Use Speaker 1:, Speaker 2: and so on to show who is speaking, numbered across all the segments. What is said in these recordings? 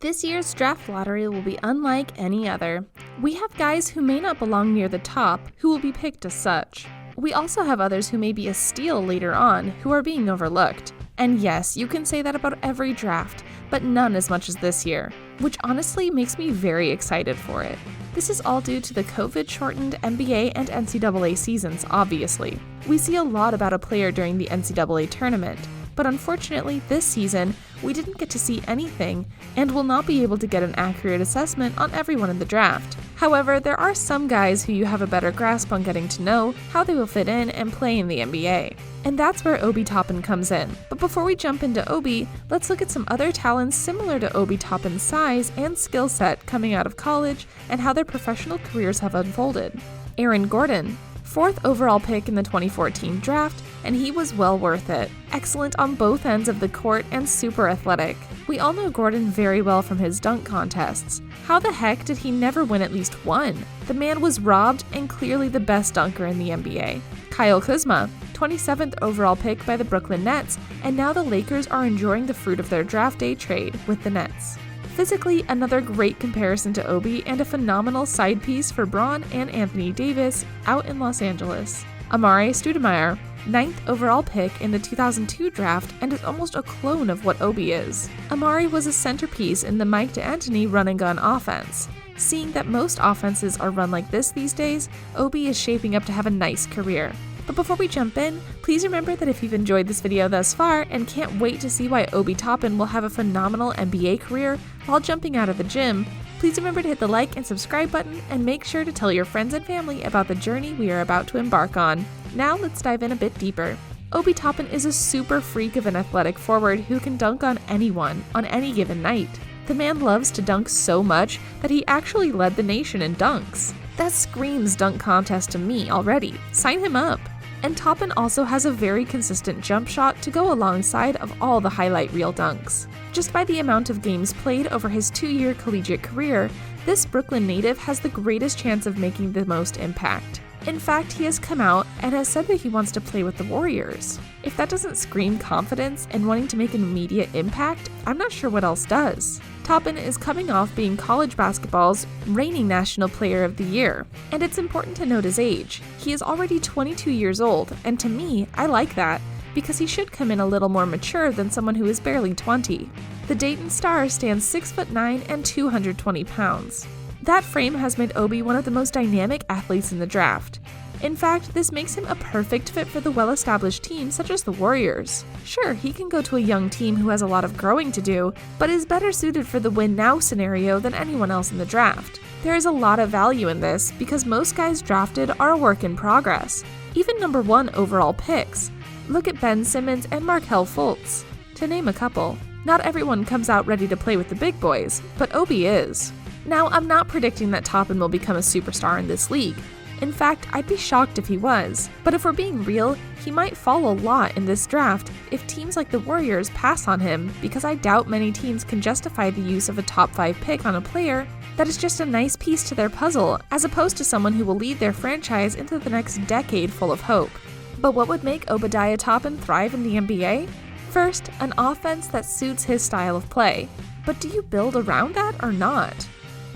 Speaker 1: This year's draft lottery will be unlike any other. We have guys who may not belong near the top who will be picked as such. We also have others who may be a steal later on who are being overlooked. And yes, you can say that about every draft, but none as much as this year, which honestly makes me very excited for it. This is all due to the COVID-shortened NBA and NCAA seasons, obviously. We see a lot about a player during the NCAA tournament, but unfortunately this season, we didn't get to see anything and will not be able to get an accurate assessment on everyone in the draft. However, there are some guys who you have a better grasp on getting to know how they will fit in and play in the NBA. And that's where Obi Toppin comes in. But before we jump into Obi, let's look at some other talents similar to Obi Toppin's size and skill set coming out of college and how their professional careers have unfolded. Aaron Gordon, 4th overall pick in the 2014 draft, and he was well worth it. Excellent on both ends of the court and super athletic. We all know Gordon very well from his dunk contests. How the heck did he never win at least one? The man was robbed and clearly the best dunker in the NBA. Kyle Kuzma, 27th overall pick by the Brooklyn Nets, and now the Lakers are enjoying the fruit of their draft day trade with the Nets. Physically, another great comparison to Obi and a phenomenal side piece for Braun and Anthony Davis out in Los Angeles. Amare Stoudemire, 9th overall pick in the 2002 draft and is almost a clone of what Obi is. Amare was a centerpiece in the Mike D'Antoni run-and-gun offense. Seeing that most offenses are run like this these days, Obi is shaping up to have a nice career. But before we jump in, please remember that if you've enjoyed this video thus far and can't wait to see why Obi Toppin will have a phenomenal NBA career while jumping out of the gym, please remember to hit the like and subscribe button and make sure to tell your friends and family about the journey we are about to embark on. Now let's dive in a bit deeper. Obi Toppin is a super freak of an athletic forward who can dunk on anyone on any given night. The man loves to dunk so much that he actually led the nation in dunks. That screams dunk contest to me already. Sign him up. And Toppin also has a very consistent jump shot to go alongside of all the highlight reel dunks. Just by the amount of games played over his 2-year collegiate career, this Brooklyn native has the greatest chance of making the most impact. In fact, he has come out and has said that he wants to play with the Warriors. If that doesn't scream confidence and wanting to make an immediate impact, I'm not sure what else does. Toppin is coming off being college basketball's reigning National Player of the Year, and it's important to note his age. He is already 22 years old, and to me, I like that, because he should come in a little more mature than someone who is barely 20. The Dayton Star stands 6'9" and 220 pounds. That frame has made Obi one of the most dynamic athletes in the draft. In fact, this makes him a perfect fit for the well-established teams such as the Warriors. Sure, he can go to a young team who has a lot of growing to do, but is better suited for the win-now scenario than anyone else in the draft. There is a lot of value in this because most guys drafted are a work in progress, even number 1 overall picks. Look at Ben Simmons and Markelle Fultz, to name a couple. Not everyone comes out ready to play with the big boys, but Obi is. Now, I'm not predicting that Toppin will become a superstar in this league. In fact, I'd be shocked if he was. But if we're being real, he might fall a lot in this draft if teams like the Warriors pass on him, because I doubt many teams can justify the use of a top 5 pick on a player that is just a nice piece to their puzzle, as opposed to someone who will lead their franchise into the next decade full of hope. But what would make Obadiah Toppin thrive in the NBA? First, an offense that suits his style of play. But do you build around that or not?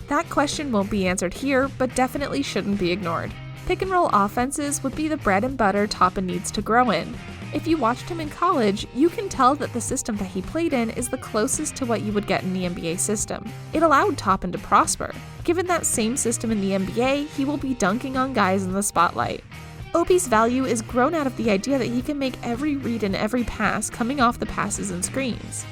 Speaker 1: That question won't be answered here, but definitely shouldn't be ignored. Pick-and-roll offenses would be the bread and butter Toppin needs to grow in. If you watched him in college, you can tell that the system that he played in is the closest to what you would get in the NBA system. It allowed Toppin to prosper. Given that same system in the NBA, he will be dunking on guys in the spotlight. Obi's value is grown out of the idea that he can make every read and every pass coming off the passes and screens.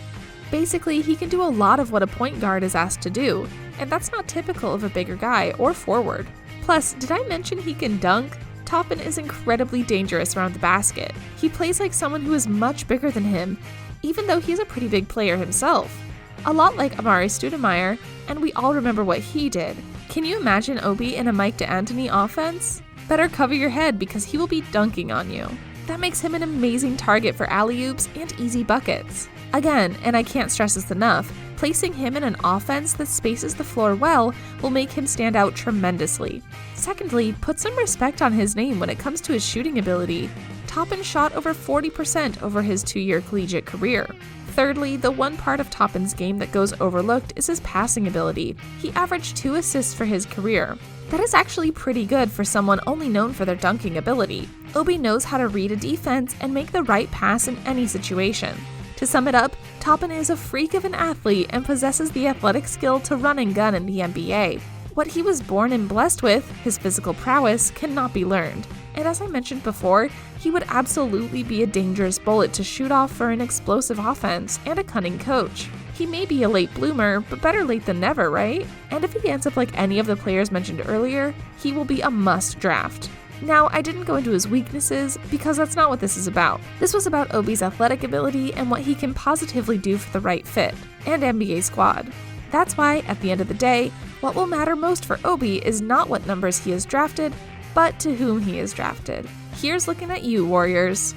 Speaker 1: Basically, he can do a lot of what a point guard is asked to do, and that's not typical of a bigger guy or forward. Plus, did I mention he can dunk? Toppin is incredibly dangerous around the basket. He plays like someone who is much bigger than him, even though he's a pretty big player himself. A lot like Amare Stoudemire, and we all remember what he did. Can you imagine Obi in a Mike D'Antoni offense? Better cover your head because he will be dunking on you. That makes him an amazing target for alley-oops and easy buckets. Again, and I can't stress this enough, placing him in an offense that spaces the floor well will make him stand out tremendously. Secondly, put some respect on his name when it comes to his shooting ability. Toppin shot over 40% over his 2-year collegiate career. Thirdly, the one part of Toppin's game that goes overlooked is his passing ability. He averaged 2 assists for his career. That is actually pretty good for someone only known for their dunking ability. Obi knows how to read a defense and make the right pass in any situation. To sum it up, Toppin is a freak of an athlete and possesses the athletic skill to run and gun in the NBA. What he was born and blessed with, his physical prowess, cannot be learned. And as I mentioned before, he would absolutely be a dangerous bullet to shoot off for an explosive offense and a cunning coach. He may be a late bloomer, but better late than never, right? And if he ends up like any of the players mentioned earlier, he will be a must draft. Now, I didn't go into his weaknesses because that's not what this is about. This was about Obi's athletic ability and what he can positively do for the right fit and NBA squad. That's why, at the end of the day, what will matter most for Obi is not what numbers he is drafted, but to whom he is drafted. Here's looking at you, Warriors.